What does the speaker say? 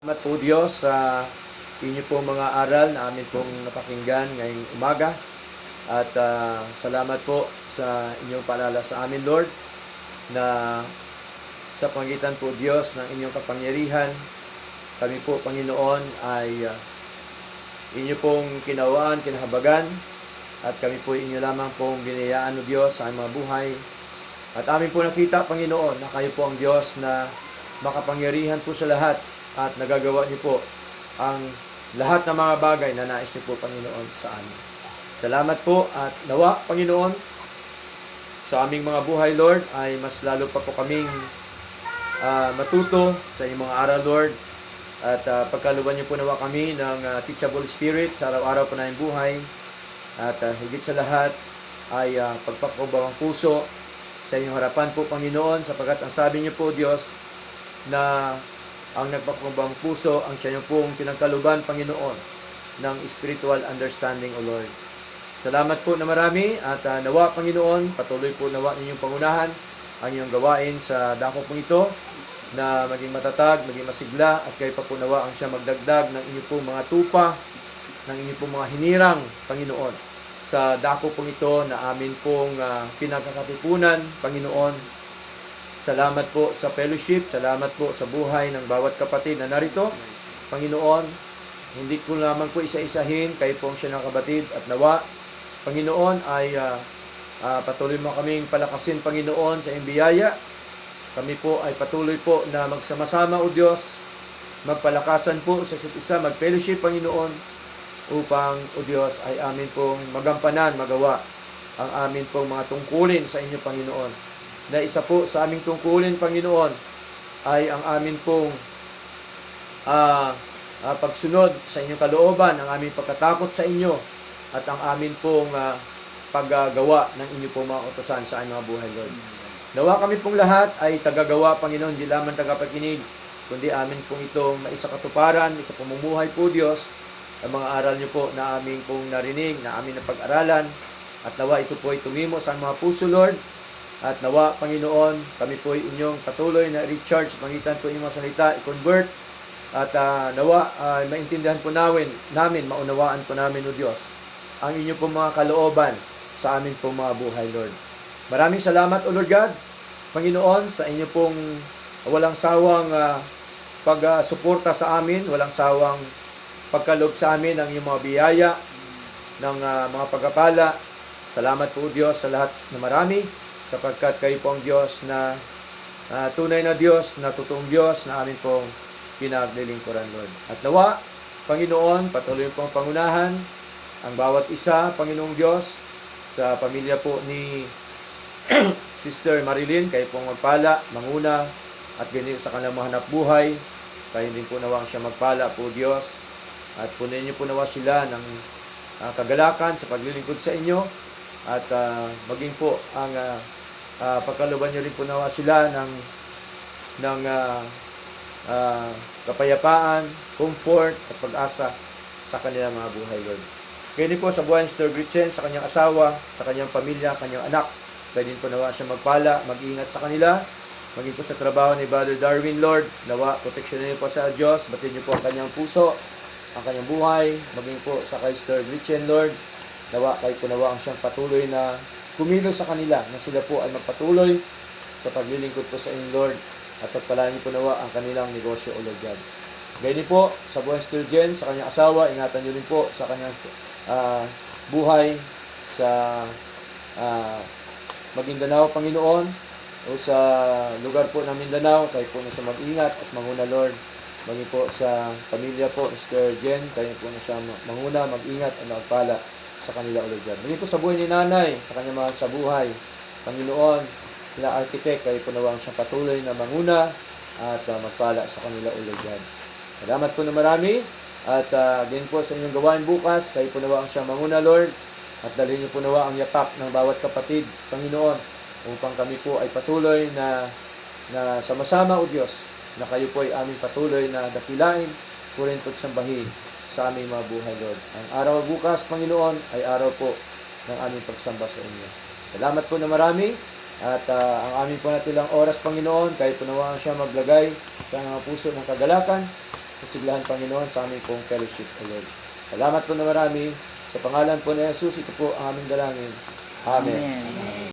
Salamat po Diyos sa inyo pong mga aral na amin pong napakinggan ngayong umaga. At salamat po sa inyong paalala sa amin, Lord, na sa pangitan po Diyos ng inyong kapangyarihan, kami po, Panginoon, ay inyo pong kinawaan, kinahabagan, at kami po inyo lamang pong binayaan o Diyos sa aming mga buhay. At amin po nakita, Panginoon, na kayo po ang Diyos na makapangyarihan po sa lahat at nagagawa niyo po ang lahat ng mga bagay na nais niyo po, Panginoon, sa amin. Salamat po at nawa, Panginoon, sa aming mga buhay, Lord, ay mas lalo pa po kaming matuto sa inyong mga aral, Lord. At pagkaluban niyo po nawa kami ng teachable spirit sa araw-araw po na buhay. At higit sa lahat ay pagpapakubawang puso sa inyong harapan po, Panginoon, sapagkat ang sabi niyo po, Diyos, na ang nagpapakubawang puso ang siya pong pinagkaluban, Panginoon, ng spiritual understanding, O Lord. Salamat po na marami at nawa, Panginoon, patuloy po nawa ninyong pangunahan ang inyong gawain sa dako pong ito na maging matatag, maging masigla, at kayo pa po nawa ang siya magdagdag ng inyong pong mga tupa, ng inyong pong mga hinirang, Panginoon, sa dako pong ito na amin pong pinagkakatipunan, Panginoon. Salamat po sa fellowship, salamat po sa buhay ng bawat kapatid na narito. Panginoon, hindi ko lamang po isa-isahin, kayo po ang siya ng kabatid at nawa. Panginoon, ay patuloy mo kaming palakasin, Panginoon, sa iyong biyaya. Kami po ay patuloy po na magsama-sama, O Diyos, magpalakasan po sa isa't isa, mag-fellowship, Panginoon, upang, O Diyos, ay amin pong magampanan, magawa ang amin pong mga tungkulin sa inyo, Panginoon. Na isa po sa aming tungkulin, Panginoon, ay ang amin pong pagsunod sa inyong kalooban, ang aming pagkatakot sa inyo, at ang amin pong paggagawa ng inyong pong mga utusan sa aming mga buhay, Lord. Nawa kami pong lahat ay tagagawa, Panginoon, di lamang tagapakinig, kundi amin pong itong maisakatuparan, isa pamumuhay po, Diyos, ang mga aral niyo po na aming pong narinig, na aming napag-aralan, at nawa ito po ay tumimo sa mga puso, Lord. At nawa, Panginoon, kami po ay inyong patuloy na recharge, pangitan po inyong mga salita, i-convert, at nawa, maintindihan po namin, maunawaan po namin, O Diyos, ang inyong pong mga kalooban sa amin pong mga buhay, Lord. Maraming salamat, O Lord God, Panginoon, sa inyong pong walang sawang pagsuporta sa amin, walang sawang pagkaloob sa amin ng inyong mga biyaya, ng mga pagpapala. Salamat po, O Diyos, sa lahat na marami, sapagkat kayo po ang Diyos na tunay na Diyos, na totoong Diyos na amin pong pinaglilingkuran, Lord. At nawa, Panginoon, patuloy pong pangunahan ang bawat isa, Panginoong Diyos, sa pamilya po ni Sister Marilyn, kayo pong magpala, manguna, at ganyan sa kanilang mahanap buhay. Kayo din po nawang siya magpala po, Diyos. At punin niyo po nawa sila ng kagalakan sa paglilingkod sa inyo. At maging po ang pagkaluban niyo rin po nawa sila ng kapayapaan, comfort, at pag-asa sa kanilang mga buhay, Lord. Kaya din po sa buhay ni Sister Gretchen, sa kanyang asawa, sa kanyang pamilya, kanyang anak, kaya din po nawa siya magpala, mag-ingat sa kanila, maging po sa trabaho ni Brother Darwin, Lord, nawa, proteksyonin niyo po sa Diyos, batin niyo po ang kanyang puso, ang kanyang buhay, maging po sa kay Sister Gretchen, Lord, nawa, kayo po nawa ang siyang patuloy na kumilos sa kanila, na sila po ay magpatuloy sa paglilingkod po sa inyo, Lord, at pagpalaan niyo po nawa ang kanilang negosyo, O Lord God. Gayun po sa buhay ni Sister Jen, sa kanyang asawa, ingatan niyo rin po sa kanyang buhay sa Maguindanao, Panginoon, o sa lugar po ng Mindanao, kayo po na siya mag-ingat at manguna, Lord. Maging po sa pamilya po, Sister Jen, kayo po na siya manguna, mag-ingat at magpala sa kanila, O Lord God. Maging po sa buhay ni Nanay, sa kanyang mga sa buhay, Panginoon, sila architect, kayo po nawang siyang patuloy na manguna at magpala sa kanila, O Lord God. Salamat po na marami. At din po sa inyong gawain bukas, kayo po nawa ang siyang manguna, Lord. At dalhin niyo po nawa ang yakap ng bawat kapatid, Panginoon, upang kami po ay patuloy na sama-sama, O Diyos, na kayo po ay aming patuloy na dakilain, purin at sambahin sa aming mga buhay, Lord. Ang araw bukas, Panginoon, ay araw po ng aming pagsamba sa inyo. Salamat po na marami. At ang aming po natilang oras, Panginoon, kayo po nawa siya maglagay sa mga puso ng kagalakan, kasiglahan, Panginoon, sa aming pong fellowship, O Lord. Salamat po na marami. Sa pangalan po ni Jesus, ito po ang aming dalangin. Amen. Amen.